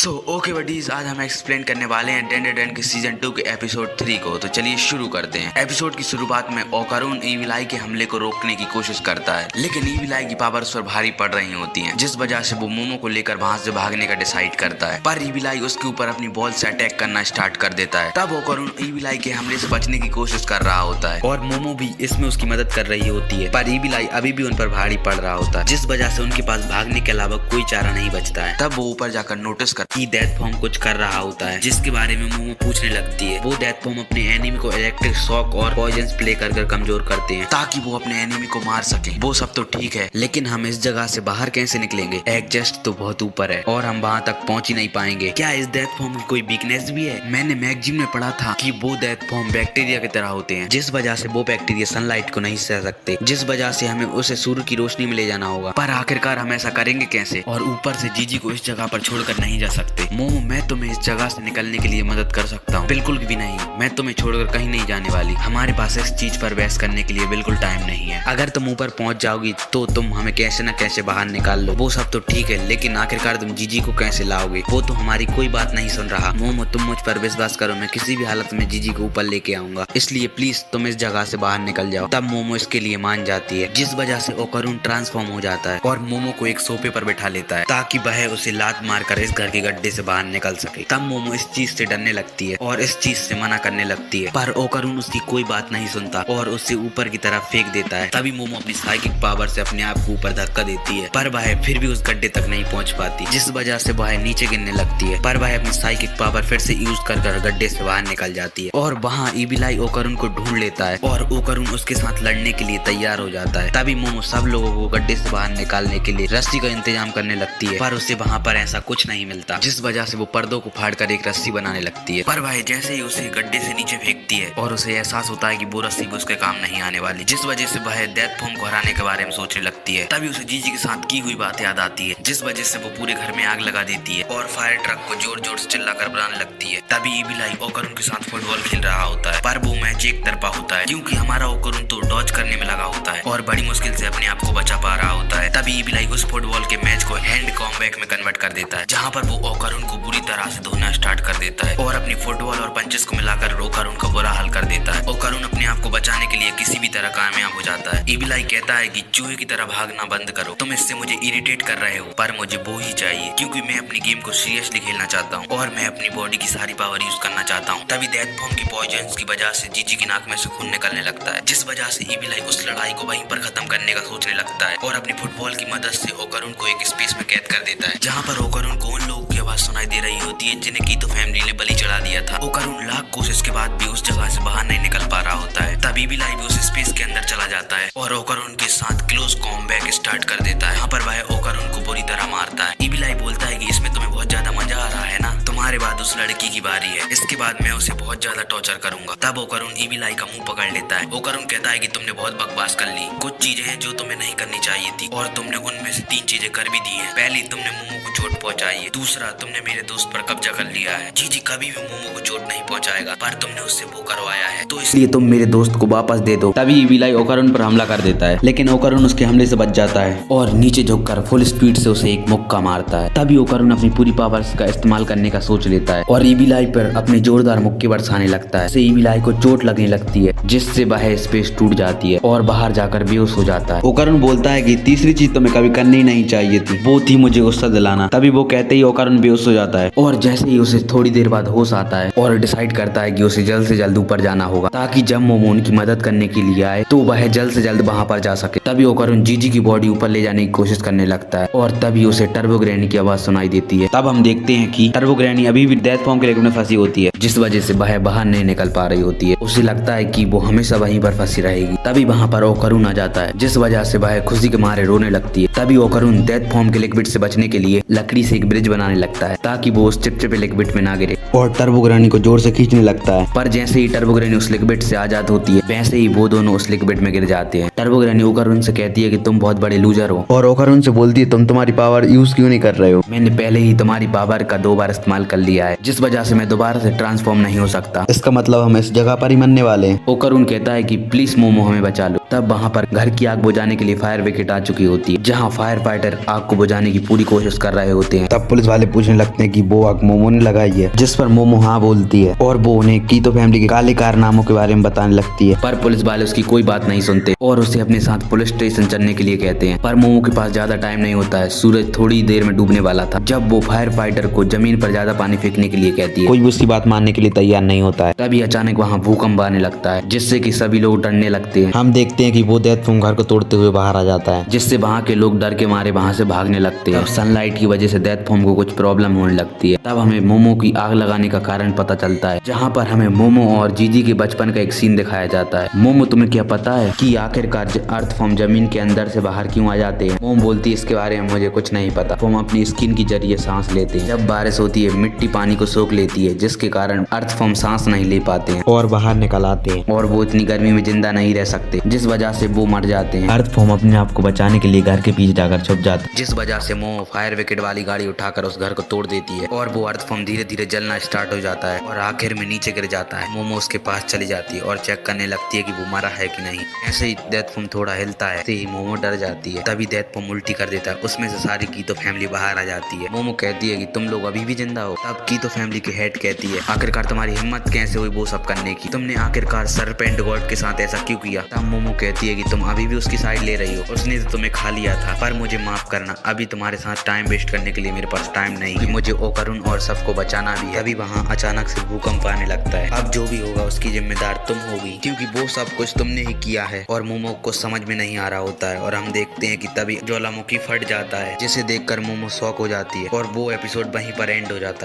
Okay buddies, आज हम explain करने वाले हैं डेंडरडेन के सीजन 2 के एपिसोड 3 को। तो चलिए शुरू करते हैं। एपिसोड की शुरुआत में ओकारून ईविल आई के हमले को रोकने की कोशिश करता है, लेकिन ईविल आई की पावर्स पर भारी पड़ रही होती हैं, जिस वजह से वो मोमो को लेकर वहां से भागने का डिसाइड करता है। पर ईविल आई उसके ऊपर अपनी बॉल से अटैक करना स्टार्ट कर देता है। तब ओकारून ईविल आई के हमले से बचने की कोशिश कर रहा होता है और मोमो भी इसमें उसकी मदद कर रही होती है, पर ईविल आई अभी भी उन पर भारी पड़ रहा होता है, जिस वजह से उनके पास भागने के अलावा कोई चारा नहीं बचता है। तब वो ऊपर जाकर नोटिस करती है डेथ फॉर्म कुछ कर रहा होता है, जिसके बारे में मोमो पूछने लगती है। वो डेथ फॉर्म अपने एनिमी को इलेक्ट्रिक शॉक और पॉइजन स्प्रे कर कमजोर करते हैं ताकि वो अपने एनिमी को मार सके। वो सब तो ठीक है, लेकिन हम इस जगह से बाहर कैसे निकलेंगे? एग्जस्ट तो बहुत ऊपर है और हम वहाँ तक पहुँच ही नहीं पाएंगे। क्या इस डेथ फॉर्म की कोई वीकनेस भी है? मैंने मैगजीन में पढ़ा था कि वो डेथ फॉर्म बैक्टीरिया की तरह होते हैं, जिस वजह से वो बैक्टीरिया सनलाइट को नहीं सह सकते, जिस वजह से हमें उसे सूर्य की रोशनी में ले जाना होगा। पर आखिरकार हम ऐसा करेंगे कैसे? और ऊपर से जीजी को इस जगह पर छोड़कर नहीं जा सकते। मोमो, मैं तुम्हें इस जगह से निकलने के लिए मदद कर सकता हूँ। बिल्कुल भी नहीं, मैं तुम्हें छोड़कर कहीं नहीं जाने वाली। हमारे पास इस चीज पर बहस करने के लिए बिल्कुल टाइम नहीं है। अगर तुम ऊपर पहुंच जाओगी तो तुम हमें कैसे न कैसे बाहर निकाल लो। वो सब तो ठीक है, लेकिन आखिरकार तुम जीजी को कैसे लाओगे? वो तो हमारी कोई बात नहीं सुन रहा। मोमो, तुम मुझ पर विश्वास करो, मैं किसी भी हालत में जीजी को ऊपर लेके आऊंगा, इसलिए प्लीज तुम इस जगह से बाहर निकल जाओ। तब मोमो इसके लिए मान जाती है, जिस वजह से ओकारून ट्रांसफॉर्म हो जाता है और मोमो को एक सोफे पर बैठा लेता है ताकि वह उसे लात मारकर इस घर के गड्ढे से बाहर निकल सके। तब मोमो इस चीज से डरने लगती है और इस चीज से मना करने लगती है, पर ओकारून उसकी कोई बात नहीं सुनता और उसे ऊपर की तरफ फेंक देता है। तभी मोमो अपनी साइकिक पावर से अपने आप को ऊपर धक्का देती है, पर वह फिर भी उस गड्ढे तक नहीं पहुंच पाती, जिस वजह से वह नीचे गिरने लगती है। पर वह अपनी साइकिक पावर फिर से यूज कर गड्ढे से बाहर निकल जाती है और वहाँ ईविल आई ओकारून को ढूंढ लेता है और ओकारून उसके साथ लड़ने के लिए तैयार हो जाता है। तभी मोमो सब लोगों को गड्ढे से बाहर निकालने के लिए रस्सी का इंतजाम करने लगती है, पर उसे वहाँ पर ऐसा कुछ नहीं मिलता, जिस वजह से वो पर्दों को फाड़कर एक रस्सी बनाने लगती है। पर वह जैसे ही उसे गड्ढे से नीचे फेंकती है और उसे एहसास होता है कि वो रस्सी भी उसके काम नहीं आने वाली, जिस वजह से वह डेथ फॉर्म को हराने के बारे में सोचने लगती है। तभी उसे जीजी के साथ की हुई बात याद आती है, जिस वजह से वो पूरे घर में आग लगा देती है और फायर ट्रक को जोर जोर से चिल्लाकर बुलाने लगती है। तभी ईविल आई ओकारून के साथ फुटबॉल खेल रहा होता है, पर वो मैच एक तरफा होता है क्योंकि हमारा ओकारून तो डॉज करने में लगा होता है और बड़ी मुश्किल से अपने आप को बचा पा रहा होता है। तभी ईविल आई उस फुटबॉल के मैच को हैंड कॉम्बैट में कन्वर्ट कर देता है, जहाँ पर वो ओकारून को बुरी तरह से धोना स्टार्ट कर देता है और अपनी फुटबॉल और पंचेस को मिलाकर ओकारून का बुरा हाल कर देता है। ओकारून अपने आप को बचाने के लिए किसी भी तरह कामयाब हो जाता है। ईविल आई कहता है कि चूहे की तरह भागना बंद करो, तुम इससे मुझे इरिटेट कर रहे हो, पर मुझे वो ही चाहिए क्योंकि मैं अपनी गेम को सीरियसली खेलना चाहता हूँ और मैं अपनी बॉडी की सारी पावर यूज करना चाहता हूँ। तभी डेथ फॉर्म की पॉइजन की वजह से जीजी की नाक में से खून निकलने लगता है, जिस वजह से ईविल आई उस लड़ाई को वहीं पर खत्म करने का सोचने लगता है और अपनी फुटबॉल की मदद से ओकारून को एक स्पेस में कैद कर देता है, जहाँ पर ओकारून को उन लोगों की आवाज सुनाई दे रही होती है जिन्हें की तो फैमिली ने बलि चढ़ा दिया था। ओकारून लाख कोशिश के बाद भी उस जगह से बाहर नहीं निकल पा रहा होता है। तभी ईविल आई भी उस स्पेस के अंदर चला जाता है और ओकारून के साथ क्लोज कॉम्बैट स्टार्ट कर देता है। यहाँ पर वह ओकारून को बुरी तरह मारता है। ईविल आई बोलता है कि इसमें तुम्हें बहुत ज्यादा मजा आ रहा है ना, तुम्हारे बाद उस लड़की की बारी है, इसके बाद मैं उसे बहुत ज्यादा टॉर्चर करूंगा। तब ओकारून ईविल आई का मुंह पकड़ लेता है। ओकारून कहता है कि तुमने बहुत बकवास कर ली, कुछ चीजें हैं जो तुम्हें नहीं करनी चाहिए थी और तुमने उनमें से 3 चीजें कर भी दी है। पहली, तुमने मोमो को चोट पहुंचाई है। दूसरा, तुमने मेरे दोस्त पर कब्जा कर लिया है। जीजी कभी भी मोमो को चोट नहीं पहुंचाएगा, पर तुमने उससे वो करवाया है, तो इसलिए तुम मेरे दोस्त को वापस दे दो। तभी ईविल आई ओकारून पर हमला कर देता है, लेकिन ओकारून उसके हमले से बच जाता है और नीचे झुककर फुल स्पीड से उसे एक मुक्का मारता है। तभी ओकारून अपनी पूरी पावर्स का इस्तेमाल करने का सोच लेता है और ईविल आई पर अपने जोरदार मुक्के बरसाने लगता है। ईविल आई को चोट लगने लगती है, जिससे वह स्पेस टूट जाती है और बाहर जाकर बेहोश हो जाता है। ओकारून बोलता है कि तीसरी चीज तुम्हें कभी करनी नहीं चाहिए थी, वो थी मुझे गुस्सा दिलाना। तभी वो कहते ही ओकारून बेहोश हो जाता है और जैसे ही उसे थोड़ी देर बाद होश आता है और डिसाइड करता है कि उसे जल्द से जल्द ऊपर जाना होगा ताकि जब मोमो उनकी मदद करने के लिए आए तो वह जल्द से जल्द वहां पर जा सके। तभी ओकारून जीजी की बॉडी ऊपर ले जाने की कोशिश करने लगता है और तभी उसे टर्बो ग्रैनी की आवाज सुनाई देती है। तब हम देखते हैं कि टर्बो ग्रैनी अभी भी डेथ फॉर्म के लिक्विड में फंसी होती है, जिस वजह से वह बाहर नहीं निकल पा रही होती है। उसे लगता है कि वो हमेशा वहीं पर फंसी रहेगी। तभी वहां पर ओकारून आ जाता है, जिस वजह से वह खुशी के मारे रोने लगती है। तभी ओकारून डेथ फॉर्म के लिक्विड से बचने के लिए लकड़ी से एक ब्रिज बनाने लगता है ताकि वो उस चिपचिपे लिक्विड में ना गिरे और टर्बो ग्रैनी को जोर से खींचने लगता है। पर जैसे ही टर्बो ग्रैनी उस लिक्विड से आजाद होती है, वैसे ही वो दोनों उस लिक्विड में गिर जाते हैं। टर्बो ग्रैनी ओकारून से कहती है कि तुम बहुत बड़े लूजर हो और ओकारून से बोलती है तुम तुम्हारी पावर यूज क्यों नहीं कर रहे हो? मैंने पहले ही तुम्हारी पावर का 2 बार इस्तेमाल कर लिया है, जिस वजह से मैं दोबारा से ट्रांसफॉर्म नहीं हो सकता। इसका मतलब हम इस जगह पर ही मरने वाले हैं। ओकारून कहता है कि प्लीज मोमो हमें बचा लो। तब वहाँ पर घर की आग बुझाने के लिए फायर ब्रिगेड आ चुकी होती है, जहाँ फायर फाइटर आग को बुझाने की पूरी कोशिश कर रहे होते हैं। तब पुलिस वाले पूछने लगते हैं कि वो आग मोमो ने लगाई है, जिस पर मोमो हाँ बोलती है और वो उन्हें कीतो फैमिली के काले कारनामों के बारे में बताने लगती है। पर पुलिस वाले उसकी कोई बात नहीं सुनते और उसे अपने साथ पुलिस स्टेशन चलने के लिए कहते हैं। पर मोमो के पास ज्यादा टाइम नहीं होता है, सूरज थोड़ी देर में डूबने वाला था जब वो फायर फाइटर को जमीन पर ज्यादा पानी फेंकने के लिए कहती है। कोई भी उसकी बात मानने के लिए तैयार नहीं होता है। तभी अचानक वहाँ भूकंप आने लगता है, जिससे कि सभी लोग डरने लगते हैं। हम देखते हैं कि वो डेथ फॉर्म घर को तोड़ते हुए बाहर आ जाता है, जिससे वहाँ के लोग डर के मारे वहाँ से भागने लगते हैं। सनलाइट की वजह से डेथ फॉर्म को कुछ प्रॉब्लम होने लगती है। तब हमें मोमो की आग लगाने का कारण पता चलता है, जहाँ पर हमें मोमो और जीजी के बचपन का एक सीन दिखाया जाता है। मोमो, तुम्हें क्या पता है कि आखिरकार अर्थ फॉर्म जमीन के अंदर से बाहर क्यों आ जाते हैं? मोमो बोलती है, इसके बारे में मुझे कुछ नहीं पता। हम अपनी स्किन की जरिए सांस लेते हैं। जब बारिश होती है मिट्टी पानी को सोख लेती है, जिसके कारण अर्थ फॉर्म सांस नहीं ले पाते हैं और बाहर निकल आते हैं, और वो इतनी गर्मी में जिंदा नहीं रह सकते, जिस वजह से वो मर जाते हैं। अर्थ फॉर्म अपने आप को बचाने के लिए घर के पीछे जाकर छुप जाता है, जिस वजह से मोमो फायर ब्रिगेड वाली गाड़ी उठाकर उस घर को तोड़ देती है और वो अर्थ फॉर्म धीरे धीरे जलना स्टार्ट हो जाता है और आखिर में नीचे गिर जाता है। मोमो उसके पास चली जाती है और चेक करने लगती है कि वो मरा है कि नहीं। ऐसे ही डेथ फॉर्म थोड़ा हिलता है, ही मोमो डर जाती है। तभी डेथ फॉर्म उल्टी कर देता है, उसमें से सारी कीतो फैमिली बाहर आ जाती है। मोमो कहती है कि तुम लोग अभी भी जिंदा हो। तब कीतो फैमिली के हेड कहती है, आखिरकार तुम्हारी हिम्मत कैसे हुई वो सब करने की? तुमने आखिरकार सरपेंट गॉड के साथ ऐसा क्यों किया? तब मोमो कहती है कि तुम अभी भी उसकी साइड ले रही हो, उसने तो तुम्हें खा लिया था, पर मुझे माफ करना, अभी तुम्हारे साथ टाइम वेस्ट करने के लिए मेरे पास टाइम नहीं कि मुझे ओकरुन और सबको बचाना भी है। अभी वहाँ अचानक से भूकंप आने लगता है। अब जो भी होगा उसकी जिम्मेदार तुम होगी, क्योंकि वो सब कुछ तुमने ही किया है। और मोमो को समझ में नहीं आ रहा होता है और हम देखते हैं कि तभी ज्वालामुखी फट जाता है, जिसे देखकर मोमो शॉक हो जाती है और वो एपिसोड वहीं पर एंड हो जाता है।